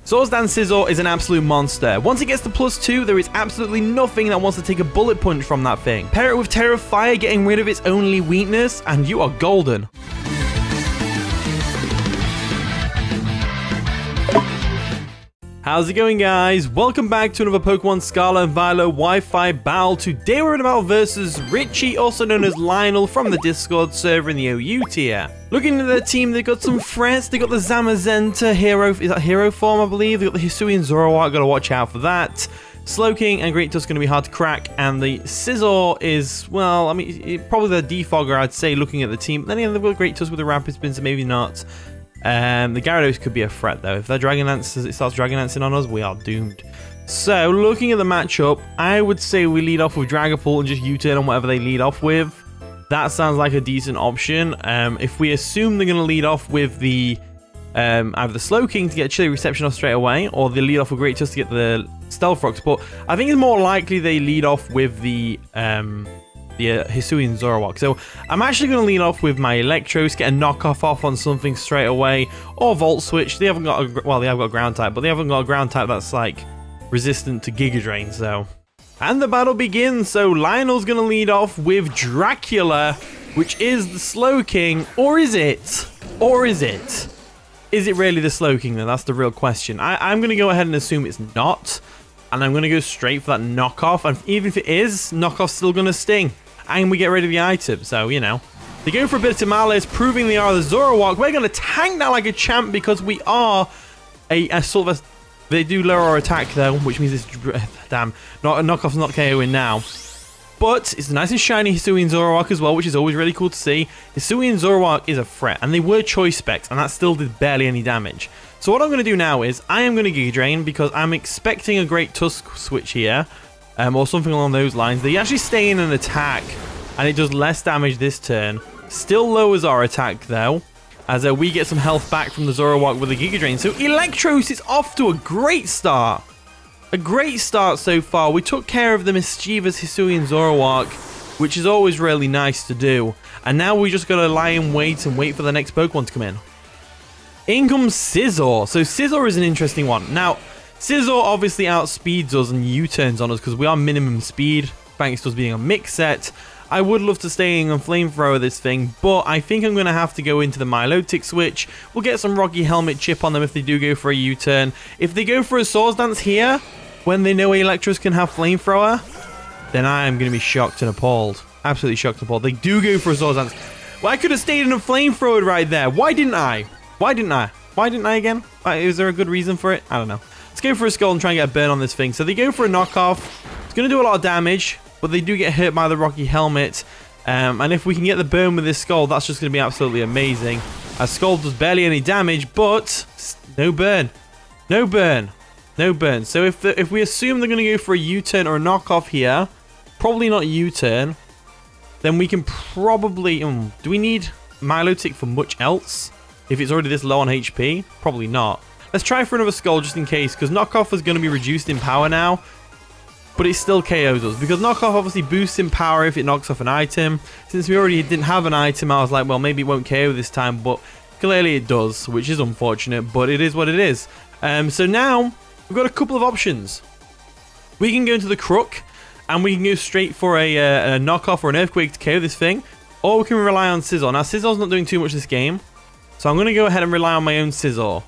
Swords Dance Scizor is an absolute monster. Once it gets to +2, there is absolutely nothing that wants to take a bullet punch from that thing. Pair it with Tera Fire, getting rid of its only weakness, and you are golden. How's it going, guys? Welcome back to another Pokemon Scarlet and Violet Wi-Fi battle. Today we're about versus Richie, also known as Lionel, from the Discord server in the OU tier. Looking at their team, they've got some threats. They got the Zamazenta hero, is that hero form, I believe? They got the Hisuian Zoroark, gotta watch out for that. Slowking and Great Tusk going to be hard to crack, and the Scizor is, well, I mean, probably the defogger, I'd say, looking at the team. But then again, they've got Great Tusk with the Rapid Spin, so maybe not. The Gyarados could be a threat, though. If that Dragon Dance, it starts Dragon Dancing on us, we are doomed. So, looking at the matchup, I would say we lead off with Dragapult and just U-turn on whatever they lead off with. That sounds like a decent option. If we assume they're going to lead off with the either the Slowking to get Chilly Reception off straight away, or they lead off with Great Tusk to get the Stealth Rocks, but I think it's more likely they lead off with the Hisuian Zoroark. So I'm actually going to lead off with my Electros, get a knockoff off on something straight away, or Volt Switch. They haven't got a, well, they have got a ground type, but they haven't got a ground type that's like resistant to Giga Drain. So, and the battle begins. So Lionel's going to lead off with Dracula, which is the Slowking, or is it? Or is it? Is it really the Slowking then? That's the real question. I'm going to go ahead and assume it's not, and I'm going to go straight for that knockoff. And even if it is, knockoff's still going to sting. And we get rid of the item, so, you know. They go for a bit of Tamales, proving they are the Zoroark. We're going to tank that like a champ because we are a sort of a... They do lower our attack, though, which means it's... Damn, knockoff's not KOing now. But it's a nice and shiny Hisuian Zoroark as well, which is always really cool to see. Hisuian Zoroark is a threat, and they were choice specs, and that still did barely any damage. So what I'm going to do now is, I am going to Giga Drain, because I'm expecting a Great Tusk switch here. Or something along those lines. They actually stay in an attack, and it does less damage this turn. Still lowers our attack, though, as we get some health back from the Zoroark with a Giga Drain. So Electros is off to a great start. A great start so far. We took care of the mischievous Hisuian Zoroark, which is always really nice to do. And now we just gotta lie in wait and wait for the next Pokemon to come in. In comes Scizor. So Scizor is an interesting one. Now, Scizor obviously outspeeds us and U-turns on us because we are minimum speed, thanks to us being a mix set. I would love to stay in and Flamethrower this thing, but I think I'm going to have to go into the Milotic switch. We'll get some Rocky Helmet chip on them if they do go for a U-turn. If they go for a Swords Dance here, when they know Electros can have Flamethrower, then I am going to be shocked and appalled. Absolutely shocked and appalled. They do go for a Swords Dance. Well, I could have stayed in a Flamethrower right there. Why didn't I? Why didn't I? Why didn't I again? Is there a good reason for it? I don't know. Let's go for a Skull and try and get a burn on this thing. So they go for a knockoff. It's going to do a lot of damage, but they do get hit by the Rocky Helmet. And if we can get the burn with this Skull, that's just going to be absolutely amazing. As Skull does barely any damage, but no burn. No burn. No burn. So if we assume they're going to go for a U-turn or a knockoff here, probably not U-turn, then we can probably... do we need Milotic for much else? If it's already this low on HP? Probably not. Let's try for another Skull just in case, because knockoff is going to be reduced in power now, but it still KOs us, because knockoff obviously boosts in power if it knocks off an item. Since we already didn't have an item, I was like, well, maybe it won't KO this time, but clearly it does, which is unfortunate, but it is what it is. So now, we've got a couple of options. We can go into the Crook, and we can go straight for a knockoff or an Earthquake to KO this thing, or we can rely on Scizor. Now, Scizor's not doing too much this game, so I'm going to go ahead and rely on my own Scizor.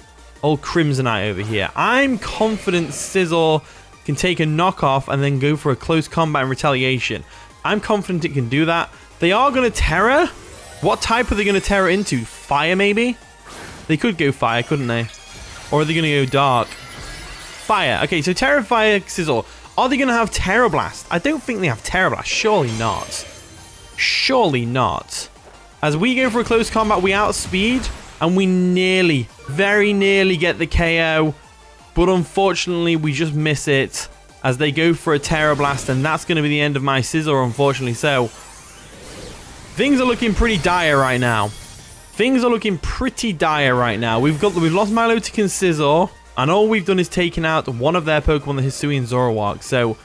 Old Crimsonite over here. I'm confident Scizor can take a knockoff and then go for a close combat and retaliation. I'm confident it can do that. They are going to Terra. What type are they going to Terra into? Fire, maybe? They could go Fire, couldn't they? Or are they going to go Dark? Fire. Okay, so Terra Fire Scizor. Are they going to have Terra Blast? I don't think they have Terra Blast. Surely not. Surely not. As we go for a close combat, we outspeed. And we nearly, very nearly get the KO. But unfortunately, we just miss it as they go for a Terra Blast. And that's going to be the end of my Scizor, unfortunately. So, things are looking pretty dire right now. Things are looking pretty dire right now. We've lost Milotic and Scizor. And all we've done is taken out one of their Pokemon, the Hisuian Zoroark. So,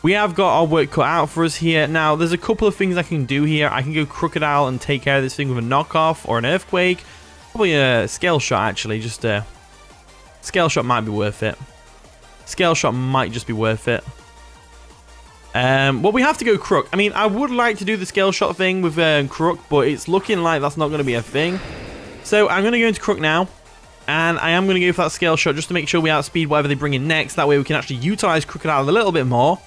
we have got our work cut out for us here. Now, there's a couple of things I can do here. I can go Crocodile and take care of this thing with a knockoff or an Earthquake. Probably a Scale Shot, actually, just to Scale Shot might be worth it. Scale Shot might just be worth it. Well, we have to go Crook. I mean, I would like to do the Scale Shot thing with Crook, but it's looking like that's not going to be a thing. So I'm going to go into Crook now. And I am going to go for that Scale Shot just to make sure we outspeed whatever they bring in next. That way we can actually utilize Crocodile a little bit more.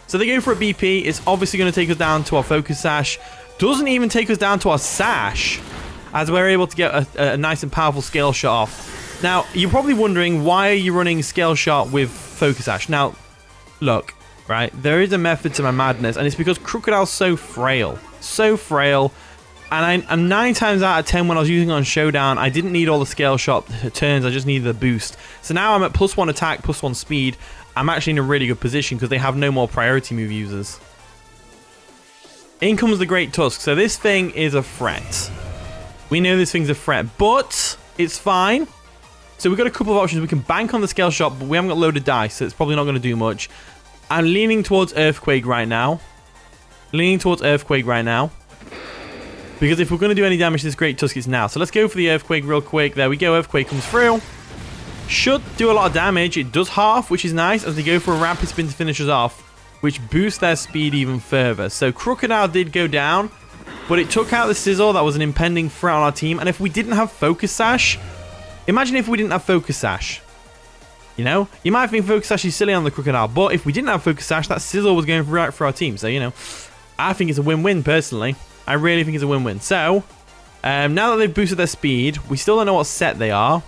So they go for a BP. It's obviously going to take us down to our Focus Sash. Doesn't even take us down to our Sash, as we're able to get a nice and powerful Scale Shot off. Now, you're probably wondering, why are you running Scale Shot with Focus Sash? Now, look, right, there is a method to my madness, and it's because Crocodile's so frail. So frail. And I'm 9 times out of 10 when I was using it on Showdown, I didn't need all the Scale Shot turns, I just needed the boost. So now I'm at +1 attack, +1 speed. I'm actually in a really good position because they have no more priority move users. In comes the Great Tusk. So this thing is a threat. We know this thing's a threat, but it's fine. So we've got a couple of options. We can bank on the Scale Shot, but we haven't got loaded dice, so it's probably not going to do much. I'm leaning towards Earthquake right now. Because if we're going to do any damage to this Great Tusk, it's now. So let's go for the Earthquake real quick. There we go. Earthquake comes through. Should do a lot of damage. It does half, which is nice, as they go for a Rapid Spin to finish us off, which boosts their speed even further. So Crocodile did go down, but it took out the Scizor. That was an impending threat on our team. And if we didn't have Focus Sash, imagine if we didn't have Focus Sash. You know, you might think Focus Sash is silly on the Crocodile, but if we didn't have Focus Sash, that Scizor was going right for our team. So, you know, I think it's a win-win personally. I really think it's a win-win. So, now that they've boosted their speed, we still don't know what set they are.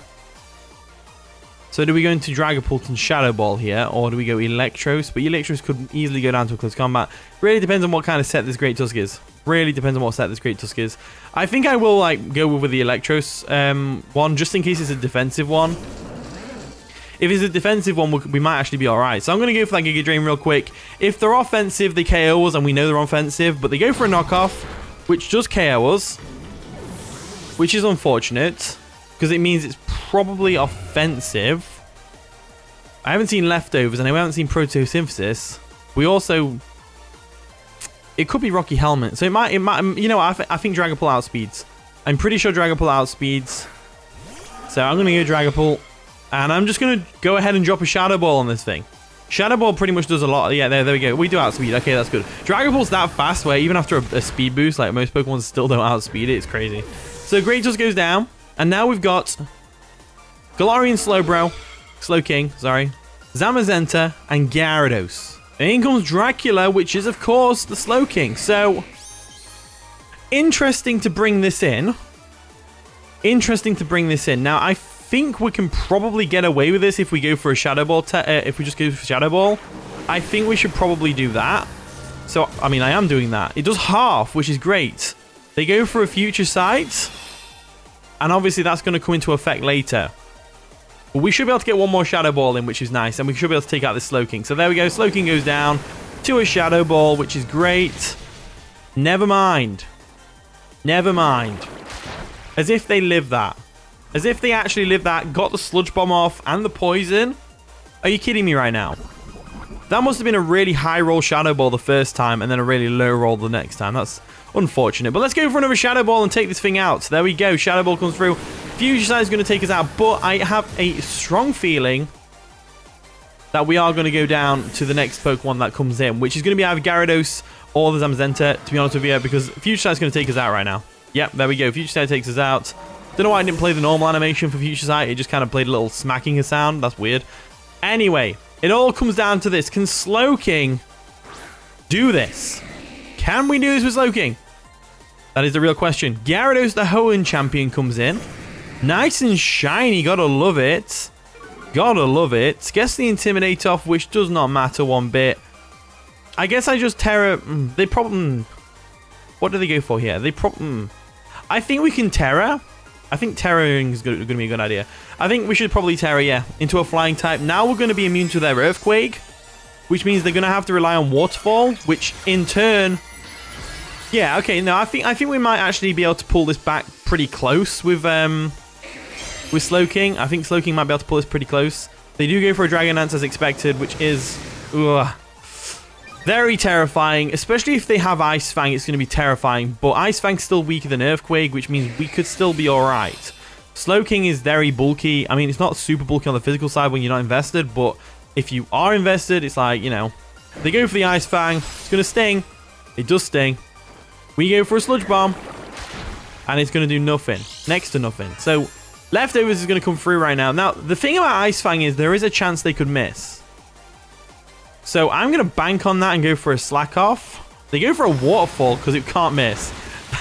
So do we go into Dragapult and Shadow Ball here, or do we go Electros? But Electros could easily go down to a close combat. Really depends on what kind of set this Great Tusk is. I think I will like go with the Electros one, just in case it's a defensive one. If it's a defensive one, we might actually be alright. So I'm going to go for that Giga Drain real quick. If they're offensive, they KO us, and we know they're offensive. But they go for a knockoff, which does KO us, which is unfortunate, because it means it's probably offensive. I haven't seen Leftovers, and I haven't seen Photosynthesis. We also... It could be Rocky Helmet. So it might you know, I think Dragapult outspeeds. I'm pretty sure Dragapult outspeeds. So I'm going to go Dragapult. And I'm just going to go ahead and drop a Shadow Ball on this thing. Shadow Ball pretty much does a lot. Yeah, there we go. We do outspeed. Okay, that's good. Dragapult's that fast where even after a speed boost, like most Pokemon still don't outspeed it. It's crazy. So Great Tusk goes down. And now we've got Galarian Slowking, Zamazenta, and Gyarados. And in comes Dracula, which is, of course, the Slowking. So, interesting to bring this in. Now, I think we can probably get away with this if we go for a Shadow Ball. If we just go for Shadow Ball, I think we should probably do that. So, I mean, I am doing that. It does half, which is great. They go for a Future Sight. And obviously, that's going to come into effect later. But we should be able to get one more Shadow Ball in, which is nice. And we should be able to take out this Slowking. So there we go. Slowking goes down to a Shadow Ball, which is great. Never mind. As if they live that. As if they actually lived that, got the Sludge Bomb off and the Poison. Are you kidding me right now? That must have been a really high roll Shadow Ball the first time and then a really low roll the next time. That's unfortunate. But let's go for another Shadow Ball and take this thing out. There we go. Shadow Ball comes through. Future Sight is going to take us out, but I have a strong feeling that we are going to go down to the next Pokemon that comes in, which is going to be either Gyarados or the Zamazenta, to be honest with you, because Future Sight is going to take us out right now. Yep, there we go. Future Sight takes us out. Don't know why I didn't play the normal animation for Future Sight. It just kind of played a little smacking a sound. That's weird. Anyway, it all comes down to this. Can Slowking do this? Can we do this with Slowking? That is the real question. Gyarados, the Hoenn champion, comes in. Nice and shiny. Gotta love it. Gets the Intimidate off, which does not matter one bit. I guess I just Terra... They probably... What do they go for here? I think we can Terra. I think Terra-ing is going to be a good idea. I think we should probably Terra, yeah, into a flying type. Now we're going to be immune to their Earthquake, which means they're going to have to rely on Waterfall, which in turn... Yeah, okay, no, I think we might actually be able to pull this back pretty close with Slowking. I think Slowking might be able to pull this pretty close. They do go for a Dragon Dance as expected, which is very terrifying, especially if they have Ice Fang. It's going to be terrifying, but Ice Fang's still weaker than Earthquake, which means we could still be alright. Slowking is very bulky. I mean, it's not super bulky on the physical side when you're not invested, but if you are invested, it's like, you know, they go for the Ice Fang. It's going to sting. It does sting. We go for a Sludge Bomb, and it's going to do nothing. Next to nothing. So, Leftovers is going to come through right now. Now, the thing about Ice Fang is there is a chance they could miss. So, I'm going to bank on that and go for a Slack Off. They go for a Waterfall because it can't miss.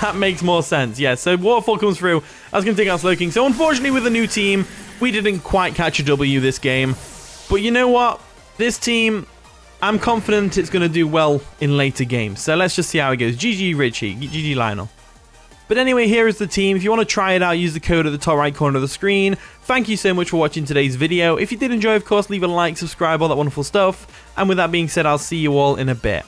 That makes more sense. Yeah, so Waterfall comes through. That's going to take out Slowking. So, unfortunately, with the new team, we didn't quite catch a W this game. But you know what? This team, I'm confident it's going to do well in later games. So, let's just see how it goes. GG Richie. GG Lionel. But anyway, here is the team. If you want to try it out, use the code at the top right corner of the screen. Thank you so much for watching today's video. If you did enjoy, of course, leave a like, subscribe, all that wonderful stuff. And with that being said, I'll see you all in a bit.